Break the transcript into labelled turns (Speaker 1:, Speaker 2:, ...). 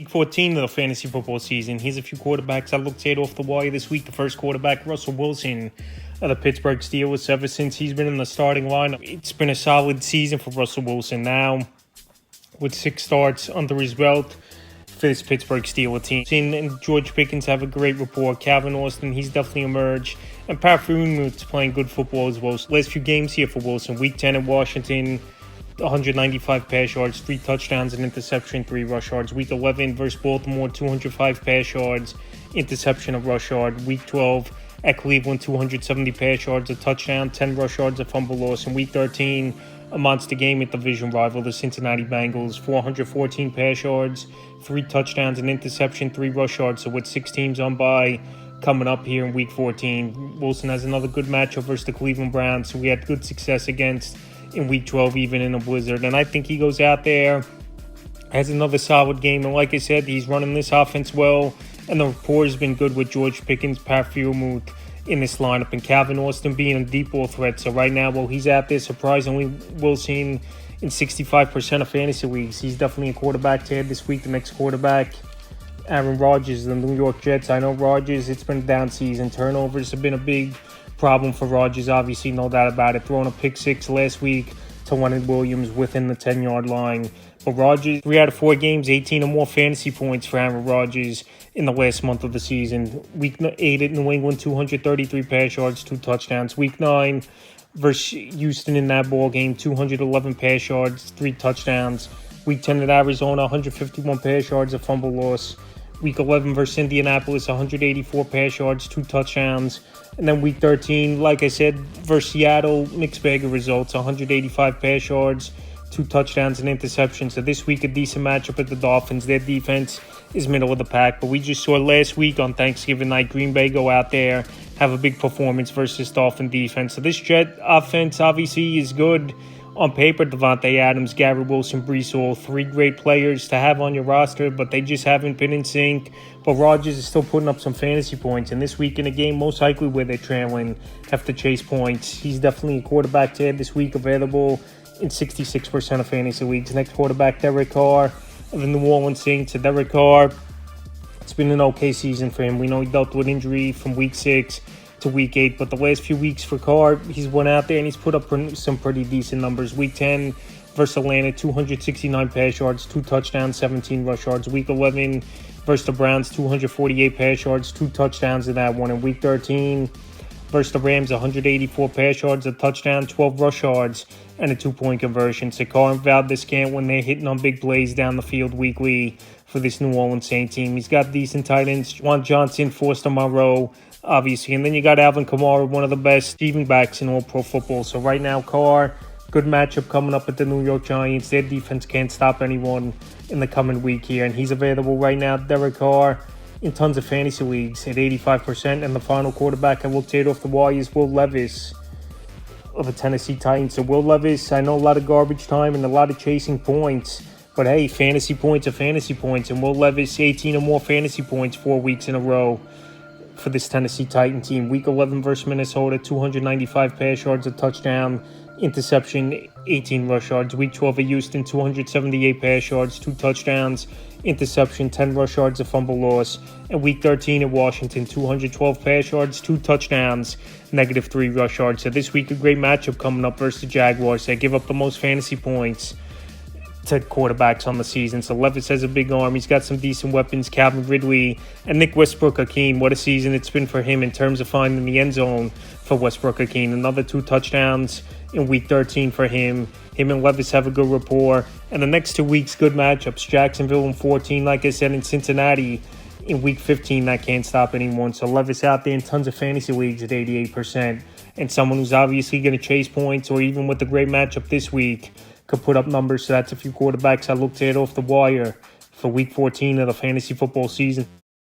Speaker 1: Week 14 of the fantasy football season. Here's a few quarterbacks I looked at off the wire this week. The first quarterback, Russell Wilson of the Pittsburgh Steelers. Ever since he's been in the starting lineup, it's been a solid season for Russell Wilson. Now, with 6 starts under his belt for this Pittsburgh Steelers team. And George Pickens have a great rapport. Calvin Austin, he's definitely emerged. And Pat Freeman's playing good football as well. So last few games here for Wilson. Week 10 in Washington, 195 pass yards, 3 touchdowns, an interception, 3 rush yards. Week 11 versus Baltimore, 205 pass yards, interception, a rush yard. Week 12 at Cleveland, 270 pass yards, a touchdown, 10 rush yards, a fumble loss. In Week 13, a monster game at division rival, the Cincinnati Bengals, 414 pass yards, 3 touchdowns, an interception, 3 rush yards. So with 6 teams on bye coming up here in Week 14, Wilson has another good matchup versus the Cleveland Browns, who we had good success against in Week 12, even in a blizzard. And I think he goes out there, has another solid game. And like I said, he's running this offense well. And the rapport has been good with George Pickens, Pat Freeman in this lineup, and Calvin Austin being a deep ball threat. So right now, while he's out there, surprisingly, Wilson in 65% of fantasy leagues. He's definitely a quarterback to add this week. The next quarterback, Aaron Rodgers, the New York Jets. I know Rodgers, it's been a down season. Turnovers have been a big problem for Rodgers, obviously, no doubt about it. Throwing a pick 6 last week to Leonard Williams within the 10-yard line. But Rodgers, 3 out of 4 games, 18 or more fantasy points for Aaron Rodgers in the last month of the season. Week 8 at New England, 233 pass yards, 2 touchdowns. Week 9 versus Houston in that ball game, 211 pass yards, 3 touchdowns. Week 10 at Arizona, 151 pass yards, a fumble loss. Week 11 versus Indianapolis, 184 pass yards, 2 touchdowns. And then Week 13, like I said, versus Seattle, mixed bag of results, 185 pass yards, 2 touchdowns, and interceptions. So this week, a decent matchup at the Dolphins. Their defense is middle of the pack. But we just saw last week on Thanksgiving night, Green Bay go out there, have a big performance versus Dolphin defense. So this Jet offense obviously is good on paper. Devontae Adams, Garrett Wilson, Breece Hall, 3 great players to have on your roster, but they just haven't been in sync. But Rodgers is still putting up some fantasy points. And this week in a game, most likely where they're trailing, have to chase points. He's definitely a quarterback to add this week, available in 66% of fantasy leagues. Next quarterback, Derek Carr of the New Orleans Saints. So Derek Carr, it's been an okay season for him. We know he dealt with injury from Week 6 to Week 8, but the last few weeks for Carr, he's went out there and he's put up some pretty decent numbers. Week 10 versus Atlanta, 269 pass yards, 2 touchdowns, 17 rush yards. Week 11 versus the Browns, 248 pass yards, 2 touchdowns in that one. In Week 13 versus the Rams, 184 pass yards, a touchdown, 12 rush yards, and a 2-point conversion. So Carr and Valdez-Scant when they're hitting on big plays down the field weekly for this New Orleans Saints team. He's got decent tight ends, Juwan Johnson, Foster Moreau, obviously. And then you got Alvin Kamara, one of the best receiving backs in all pro football. So right now, Carr, good matchup coming up at the New York Giants. Their defense can't stop anyone in the coming week here. And he's available right now, Derek Carr, in tons of fantasy leagues at 85%. And the final quarterback I looked at off the wire is Will Levis of the Tennessee Titans. So Will Levis, I know a lot of garbage time and a lot of chasing points, but hey, fantasy points are fantasy points. And Will Levis, 18 or more fantasy points 4 weeks in a row for this Tennessee Titan team. Week 11 versus Minnesota, 295 pass yards, a touchdown, interception, 18 rush yards. Week 12 at Houston, 278 pass yards, 2 touchdowns, interception, 10 rush yards, a fumble loss. And Week 13 at Washington, 212 pass yards, 2 touchdowns, -3 rush yards. So this week, a great matchup coming up versus the Jaguars. They give up the most fantasy points to quarterbacks on the season. So Levis has a big arm. He's got some decent weapons. Calvin Ridley and Nick Westbrook-Ikhine. What a season it's been for him in terms of finding the end zone for Westbrook-Ikhine. Another 2 touchdowns in Week 13 for him. Him and Levis have a good rapport. And the next 2 weeks, good matchups. Jacksonville in 14, like I said, in Cincinnati in Week 15. That can't stop anyone. So Levis out there in tons of fantasy leagues at 88%. And someone who's obviously going to chase points, or even with the great matchup this week, could put up numbers. So that's a few quarterbacks I looked at off the wire for Week 14 of the fantasy football season.